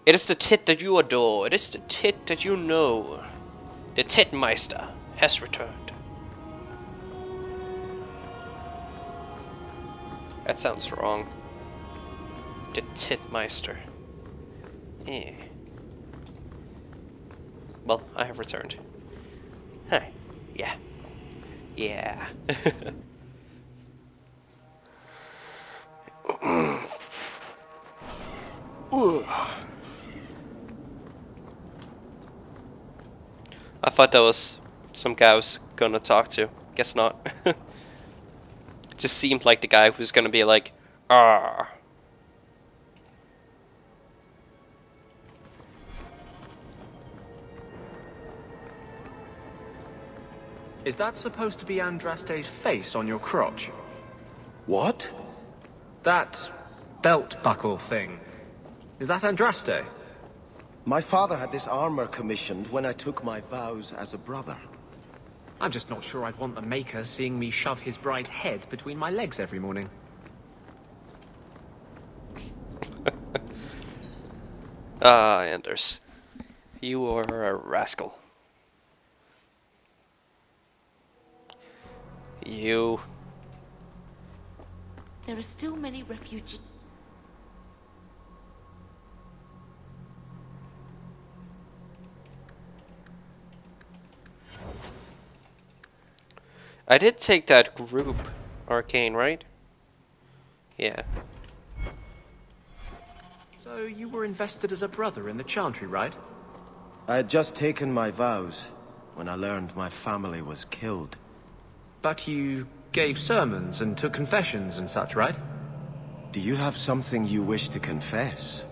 It is the tit that you adore. It is the tit that you know. The Titmeister has returned. That sounds wrong. The Titmeister. Eh. Well, I have returned. Hi. Yeah. Yeah. I thought that was some guy I was gonna talk to. Guess not. It just seemed like the guy who's gonna be like, ah. Is that supposed to be Andraste's face on your crotch? What? That belt buckle thing. Is that Andraste? My father had this armor commissioned when I took my vows as a brother. I'm just not sure I'd want the maker seeing me shove his bride's head between my legs every morning. Ah, Anders. You are a rascal. You... There are still many refugees. I did take that group arcane, right? Yeah. So you were invested as a brother in the Chantry, right? I had just taken my vows when I learned my family was killed. But you gave sermons and took confessions and such, right? Do you have something you wish to confess?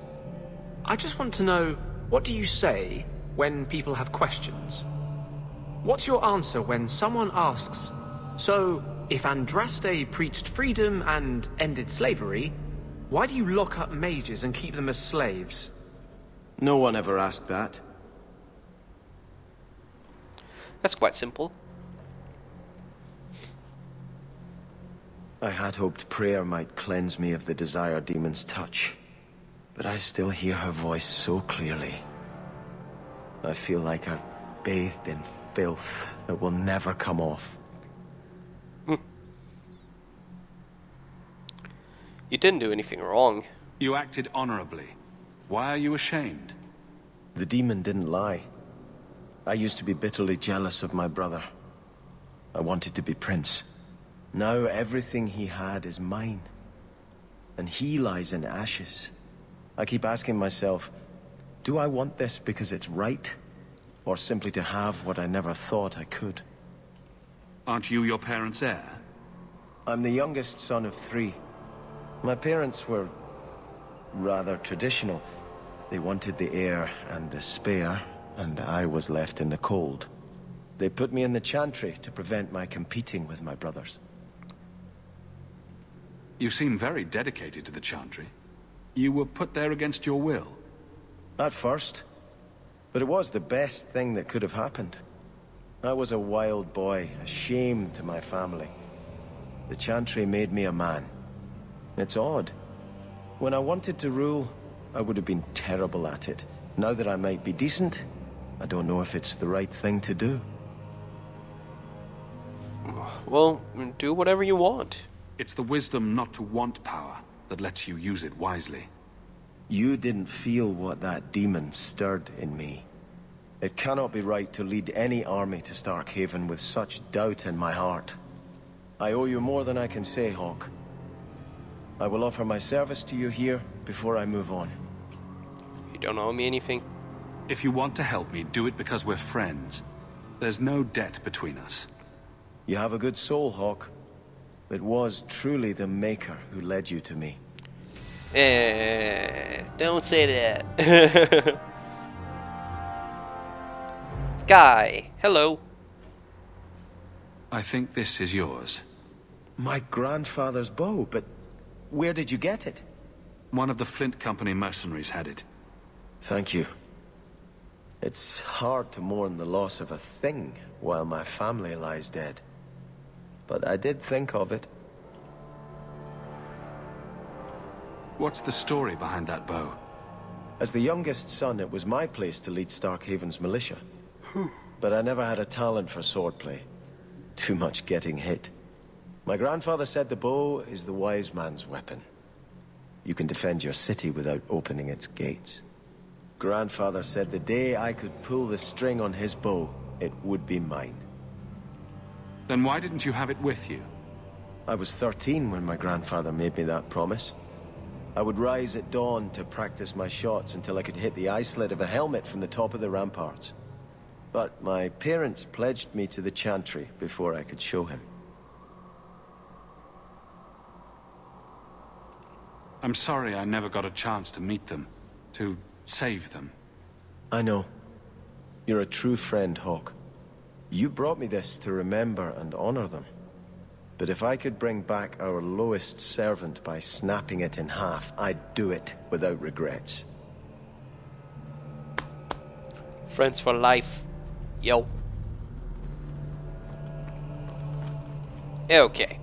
I just want to know, what do you say when people have questions? What's your answer when someone asks, so, if Andraste preached freedom and ended slavery, why do you lock up mages and keep them as slaves? No one ever asked that. That's quite simple. I had hoped prayer might cleanse me of the Desire Demon's touch, but I still hear her voice so clearly. I feel like I've bathed in filth that will never come off. You didn't do anything wrong. You acted honorably. Why are you ashamed? The demon didn't lie. I used to be bitterly jealous of my brother. I wanted to be prince. Now everything he had is mine. And he lies in ashes. I keep asking myself, do I want this because it's right? Or simply to have what I never thought I could? Aren't you your parents' heir? I'm the youngest son of 3. My parents were rather traditional. They wanted the heir and the spare, and I was left in the cold. They put me in the Chantry to prevent my competing with my brothers. You seem very dedicated to the Chantry. You were put there against your will. At first. But it was the best thing that could have happened. I was a wild boy, a shame to my family. The Chantry made me a man. It's odd. When I wanted to rule, I would have been terrible at it. Now that I might be decent, I don't know if it's the right thing to do. Well, do whatever you want. It's the wisdom not to want power that lets you use it wisely. You didn't feel what that demon stirred in me. It cannot be right to lead any army to Starkhaven with such doubt in my heart. I owe you more than I can say, Hawk. I will offer my service to you here before I move on. You don't owe me anything. If you want to help me, do it because we're friends. There's no debt between us. You have a good soul, Hawk. It was truly the Maker who led you to me. Don't say that. Guy, hello. I think this is yours. My grandfather's bow, but where did you get it? One of the Flint Company mercenaries had it. Thank you. It's hard to mourn the loss of a thing while my family lies dead. But I did think of it. What's the story behind that bow? As the youngest son, it was my place to lead Starkhaven's militia. But I never had a talent for swordplay. Too much getting hit. My grandfather said the bow is the wise man's weapon. You can defend your city without opening its gates. Grandfather said the day I could pull the string on his bow, it would be mine. Then why didn't you have it with you? I was 13 when my grandfather made me that promise. I would rise at dawn to practice my shots until I could hit the eye slit of a helmet from the top of the ramparts. But my parents pledged me to the Chantry before I could show him. I'm sorry I never got a chance to meet them, to save them. I know. You're a true friend, Hawk. You brought me this to remember and honor them. But if I could bring back our lowest servant by snapping it in half, I'd do it without regrets. Friends for life. Yo. Okay.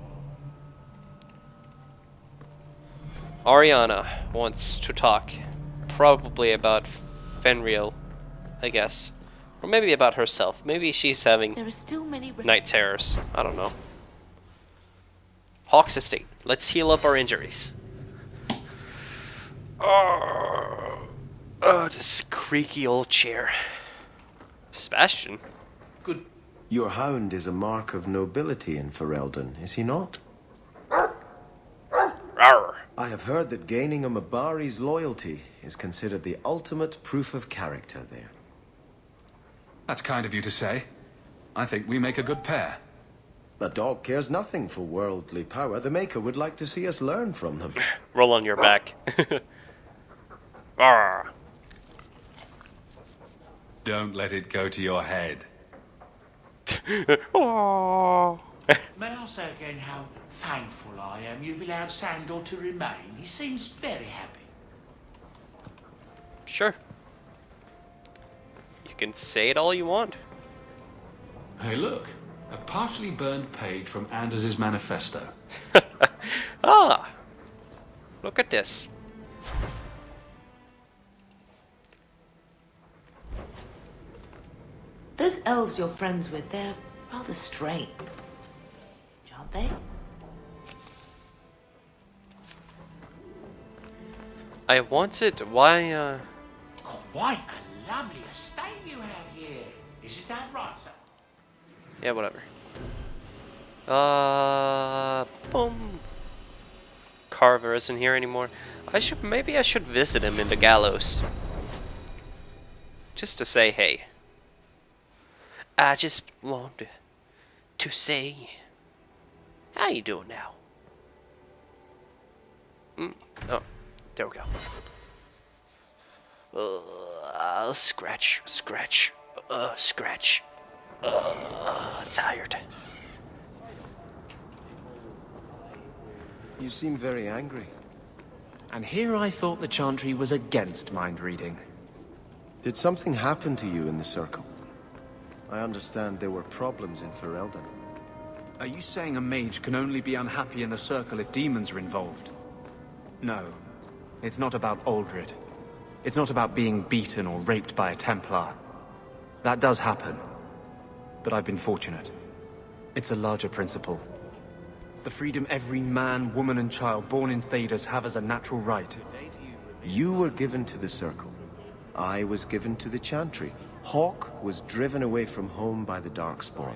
Ariana wants to talk. Probably about Fenrir, I guess. Or maybe about herself. Maybe she's having There are still many night terrors. I don't know. Hawk's estate. Let's heal up our injuries. Oh, this creaky old chair. Sebastian. Good. Your hound is a mark of nobility in Ferelden, is he not? Rawr. I have heard that gaining a Mabari's loyalty is considered the ultimate proof of character there. That's kind of you to say. I think we make a good pair. A dog cares nothing for worldly power. The Maker would like to see us learn from them. Roll on your back. Rawr. Don't let it go to your head. Oh. May I say again how thankful I am you've allowed Sandor to remain? He seems very happy. Sure. You can say it all you want. Hey, look. A partially burned page from Anders' manifesto. Ah. Look at this. Those elves you're friends with, they're rather strange, aren't they? I wanted. Why, Quite a lovely estate you have here. Isn't that right, sir? Yeah, whatever. Boom. Carver isn't here anymore. Maybe I should visit him in the gallows. Just to say hey. I just want to say, how you doing now? Oh, there we go. Scratch, scratch, scratch. Tired. You seem very angry. And here I thought the Chantry was against mind reading. Did something happen to you in the Circle? I understand there were problems in Ferelden. Are you saying a mage can only be unhappy in the Circle if demons are involved? No. It's not about Aldred. It's not about being beaten or raped by a Templar. That does happen. But I've been fortunate. It's a larger principle. The freedom every man, woman and child born in Thedas have as a natural right. You were given to the Circle. I was given to the Chantry. Hawk was driven away from home by the Darkspawn.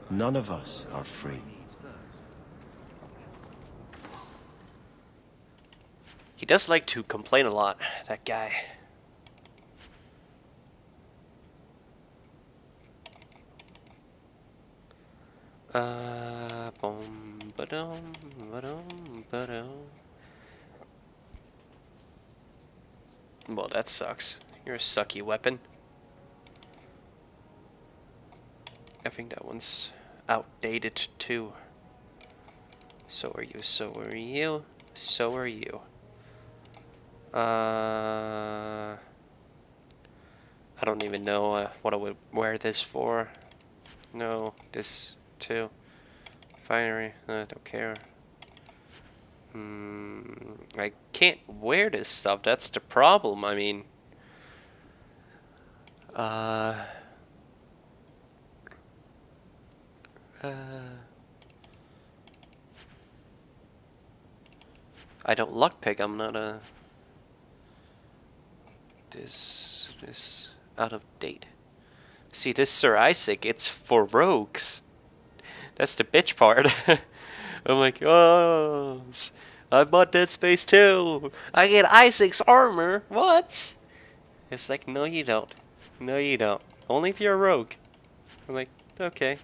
None of us are free. He does like to complain a lot, that guy. Boom, ba-dum, ba-dum, ba-dum. Well, that sucks. You're a sucky weapon. I think that one's outdated too. So are you, so are you, so are you. I don't even know what I would wear this for. No, this too. Finery, I don't care. I can't wear this stuff. That's the problem. I mean, I don't lockpick. I'm not a. This is out of date. See, this Sir Isaac, it's for rogues. That's the bitch part. I'm like, oh, I bought Dead Space 2. I get Isaac's armor. What? It's like, no, you don't. No, you don't. Only if you're a rogue. I'm like, okay.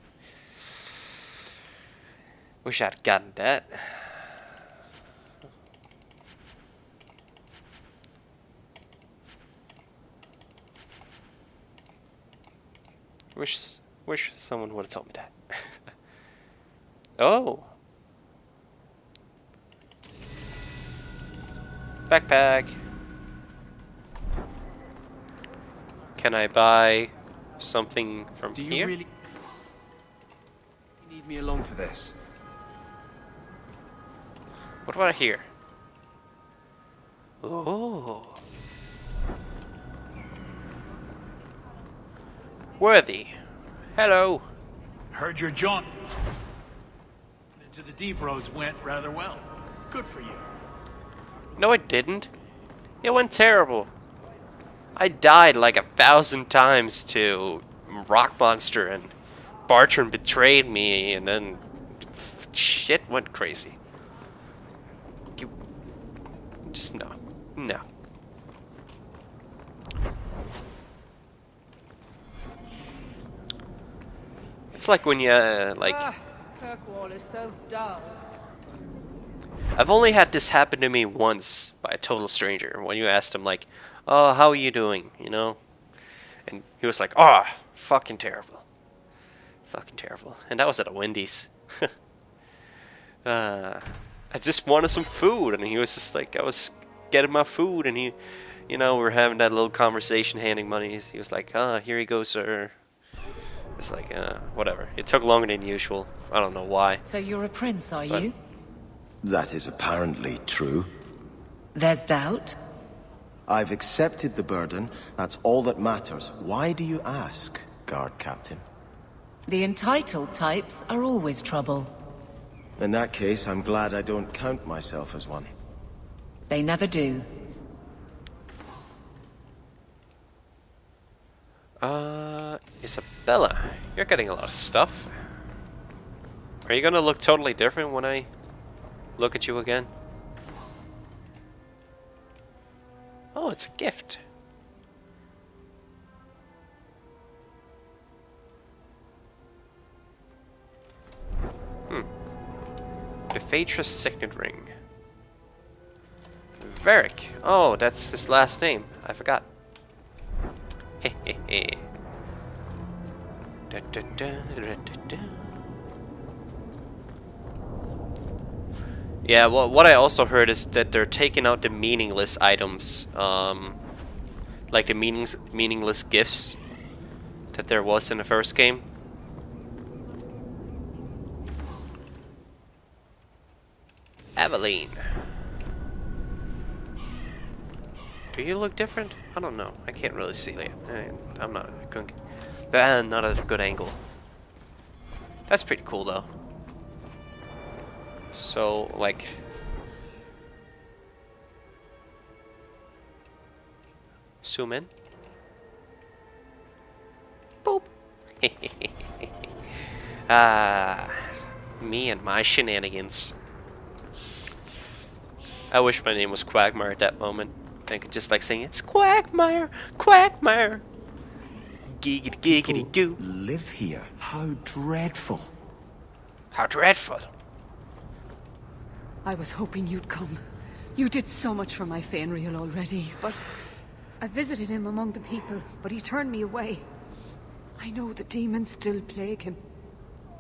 Wish I'd gotten that. Wish someone would have told me that. Oh. Backpack. Can I buy something from Do you here? really need me along for this? What about here? Oh. Worthy. Hello. Heard your jaunt into the deep roads went rather well. Good for you. No, it didn't. It went terrible. I died like 1,000 times to Rock Monster, and Bartram betrayed me, and then shit went crazy. You just no. No. It's like when you, like... Kirkwall is so dull. I've only had this happen to me once by a total stranger. When you asked him, like, oh, how are you doing, you know? And he was like, oh, fucking terrible. Fucking terrible. And that was at a Wendy's. I just wanted some food, and he was just like, I was getting my food, and he, you know, we were having that little conversation, handing money. He was like, here you go, sir. It's like, whatever. It took longer than usual. I don't know why. So you're a prince, are But- you? That is apparently true. There's doubt? I've accepted the burden. That's all that matters. Why do you ask, guard captain? The entitled types are always trouble. In that case, I'm glad I don't count myself as one. They never do. Isabella, you're getting a lot of stuff. Are you gonna look totally different when I look at you again? Oh, it's a gift. The Phaedrus Signet Ring. Varric. Oh, that's his last name. I forgot. Hehehe. Da, da, da, da, da, da. Yeah, well, what I also heard is that they're taking out the meaningless items, like the meaningless gifts that there was in the first game. Aveline. Do you look different? I don't know. I can't really see it. I'm not good. Not at a good angle. That's pretty cool, though. So, like... Zoom in. Boop. Me and my shenanigans. I wish my name was Quagmire at that moment. I could just like sing, it's Quagmire, Quagmire. Giggity giggity goo. Live here. How dreadful. How dreadful. I was hoping you'd come. You did so much for my Fainreal already, but I visited him among the people, but he turned me away. I know the demons still plague him,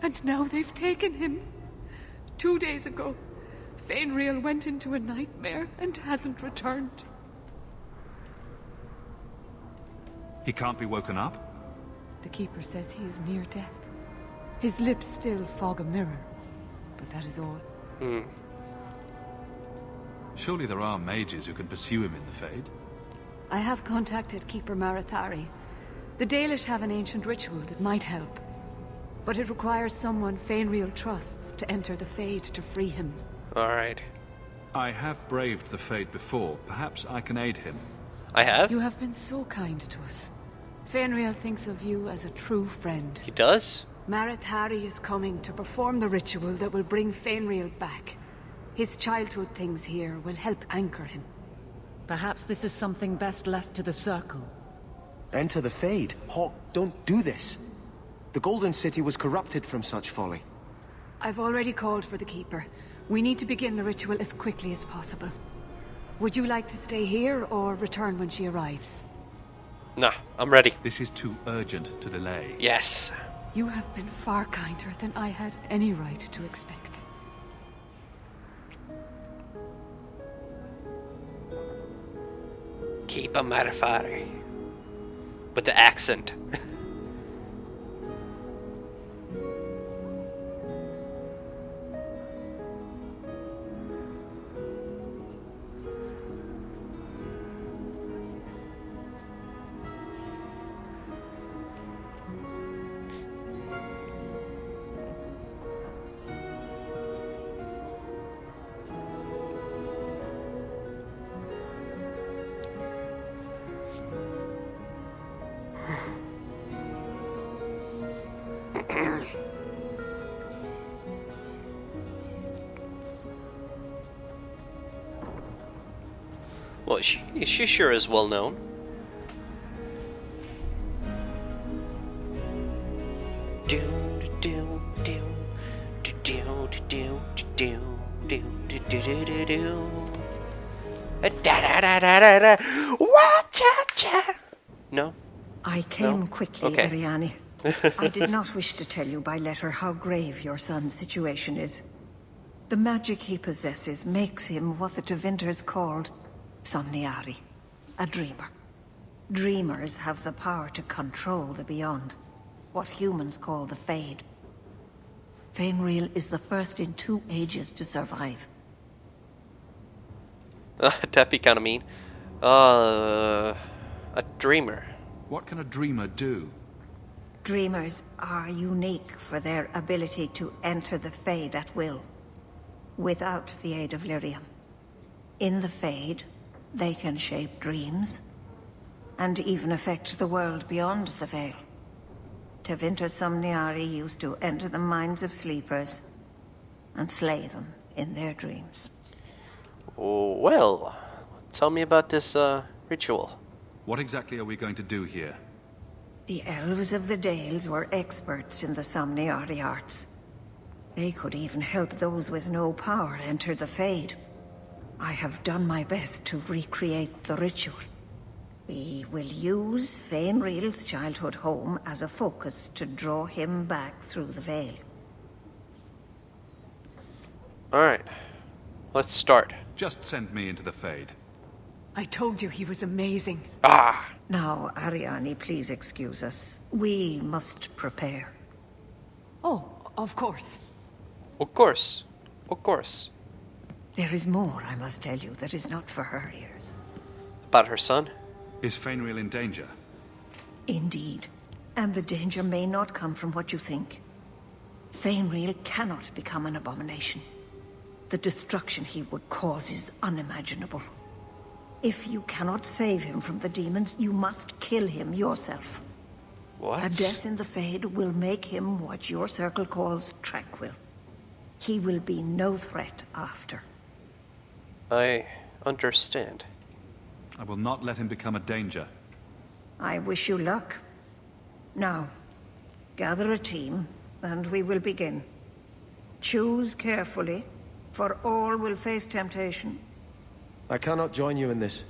and now they've taken him. 2 days ago, Fainreal went into a nightmare and hasn't returned. He can't be woken up? The Keeper says he is near death. His lips still fog a mirror, but that is all. Surely there are mages who can pursue him in the Fade. I have contacted Keeper Marathari. The Dalish have an ancient ritual that might help. But it requires someone Fainreal trusts to enter the Fade to free him. Alright. I have braved the Fade before. Perhaps I can aid him. I have? You have been so kind to us. Fainreal thinks of you as a true friend. He does? Marathari is coming to perform the ritual that will bring Fainreal back. His childhood things here will help anchor him. Perhaps this is something best left to the Circle. Enter the Fade. Hawk, don't do this. The Golden City was corrupted from such folly. I've already called for the Keeper. We need to begin the ritual as quickly as possible. Would you like to stay here or return when she arrives? Nah, I'm ready. This is too urgent to delay. Yes. You have been far kinder than I had any right to expect. Keep a modifier. With the accent. Well, she sure is well known. No? I came No? quickly, Okay. Ariane. I did not wish to tell you by letter how grave your son's situation is. The magic he possesses makes him what the Tevinters called Somniari, a dreamer. Dreamers have the power to control the beyond, what humans call the Fade. Fainreal is the first in 2 ages to survive. That'd be kind of mean. A dreamer. What can a dreamer do? Dreamers are unique for their ability to enter the Fade at will, without the aid of lyrium. In the Fade, they can shape dreams, and even affect the world beyond the Veil. Tevinter Somniari used to enter the minds of sleepers, and slay them in their dreams. Well, tell me about this, ritual. What exactly are we going to do here? The elves of the Dales were experts in the Somniari arts. They could even help those with no power enter the Fade. I have done my best to recreate the ritual. We will use Fainreal's childhood home as a focus to draw him back through the Veil. Alright. Let's start. Just send me into the Fade. I told you he was amazing. Ah! Now, Ariane, please excuse us. We must prepare. Oh, of course. Of course. Of course. There is more I must tell you that is not for her ears. About her son? Is Fainreal in danger? Indeed. And the danger may not come from what you think. Fainreal cannot become an abomination. The destruction he would cause is unimaginable. If you cannot save him from the demons, you must kill him yourself. What? A death in the Fade will make him what your circle calls tranquil. He will be no threat after. I understand. I will not let him become a danger. I wish you luck. Now, gather a team, and we will begin. Choose carefully, for all will face temptation. I cannot join you in this.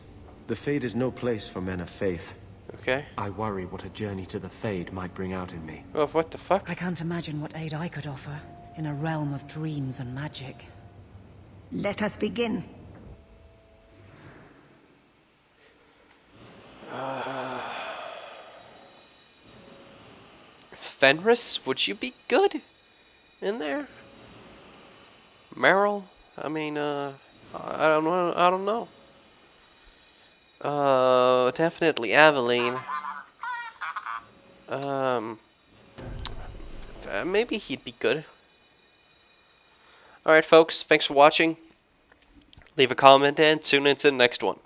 The Fade is no place for men of faith. Okay. I worry what a journey to the Fade might bring out in me. Oh, what the fuck? I can't imagine what aid I could offer in a realm of dreams and magic. Let us begin. Fenris, would you be good in there? Meryl? I mean, I don't know. I don't know. Definitely Aveline. Maybe he'd be good. Alright, folks. Thanks for watching. Leave a comment and tune into the next one.